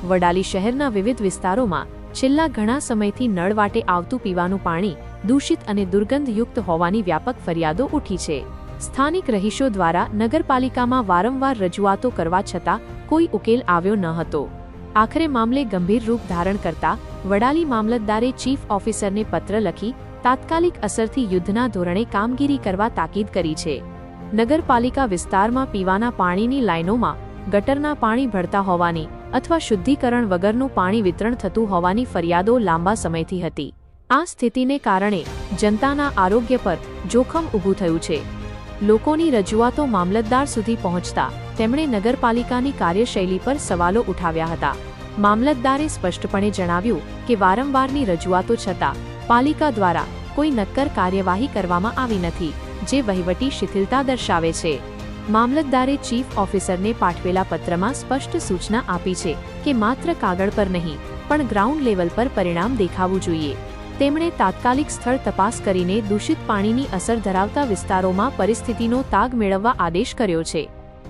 વડાલી શહેરના વિવિધ વિસ્તારોમાં છેલ્લા ઘણા સમયથી નળ વાટે આવતું પીવાનું પાણી દૂષિત અને દુર્ગંધયુક્ત હોવાની વ્યાપક ફરિયાદો ઉઠી છે। સ્થાનિક રહીશો દ્વારા નગરપાલિકામાં વારંવાર રજૂઆતો કરવા છતાં કોઈ ઉકેલ આવ્યો ન હતો। આખરે મામલે ગંભીર રૂપ ધારણ કરતા વડાલી મામલતદારે ચીફ ઓફિસરને પત્ર લખી તાત્કાલિક અસરથી યુદ્ધના ધોરણે કામગીરી કરવા તાકીદ કરી છે। નગરપાલિકા વિસ્તારમાં પીવાના પાણીની લાઇનોમાં ગટરના પાણી ભળતા હોવાની અથવા શુદ્ધિકરણ વગરનું પાણી વિતરણ થતું હોવાની ફરિયાદો લાંબા સમયથી હતી। આ સ્થિતિને કારણે જનતાના આરોગ્ય પર જોખમ ઊભું થયું છે। લોકોની રજૂઆતો મામલતદાર સુધી પહોંચતા તેમણે નગરપાલિકાની કાર્યશૈલી પર સવાલો ઉઠાવ્યા હતા। મામલતદારે સ્પષ્ટપણે જણાવ્યું કે વારંવારની રજૂઆતો છતાં પાલિકા દ્વારા કોઈ નક્કર કાર્યવાહી કરવામાં આવી નથી, જે વહીવટી શિથિલતા દર્શાવે છે। મામલતદારે ચીફ ઓફિસરને પાઠવેલા પત્રમાં સ્પષ્ટ સૂચના આપી છે કે માત્ર કાગળ પર નહીં પણ ગ્રાઉન્ડ લેવલ પર પરિણામ દેખાવું જોઈએ। તેમણે તાત્કાલિક સ્થળ તપાસ કરીને દૂષિત પાણીની અસર ધરાવતા વિસ્તારોમાં પરિસ્થિતિનો તાગ મેળવવા આદેશ કર્યો છે।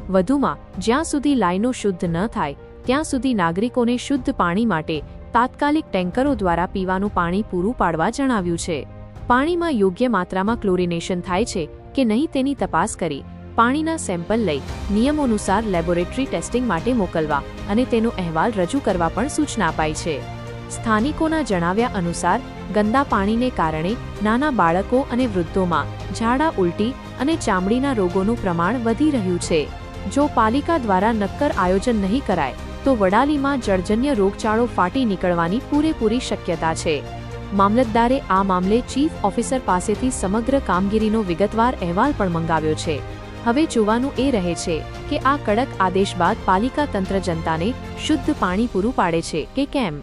વધુમાં જ્યાં સુધી લાઇનો શુદ્ધ ન થાય ત્યાં સુધી નાગરિકોને શુદ્ધ પાણી માટે તાત્કાલિક ટેન્કરો દ્વારા પીવાનું પાણી પૂરું પાડવા જણાવ્યું છે। પાણીમાં યોગ્ય માત્રામાં ક્લોરિનેશન થાય છે કે નહીં તેની તપાસ કરી પાણીના સેમ્પલ લઈ નિયમોનુસાર લેબોરેટરી ટેસ્ટિંગ માટે મોકલવા અને તેનો અહેવાલ રજૂ કરવા પણ સૂચના અપાઈ છે। સ્થાનિકોના જણાવ્યા અનુસાર ગંદા પાણીને કારણે નાના બાળકો અને વૃદ્ધોમાં ઝાડા, ઉલટી અને ચામડીના રોગોનું પ્રમાણ વધી રહ્યું છે। જો પાલિકા દ્વારા નક્કર આયોજન નહીં કરાય તો વડાલીમાં જળજન્ય રોગચાળો ફાટી નીકળવાની પૂરેપૂરી શક્યતા છે। મામલતદારે આ મામલે ચીફ ઓફિસર પાસેથી સમગ્ર કામગીરીનો વિગતવાર અહેવાલ પણ મંગાવ્યો છે। હવે જોવાનું એ રહે છે કે આ કડક આદેશ બાદ પાલિકા તંત્ર જનતાને શુદ્ધ પાણી પૂરું પાડે છે કે કેમ।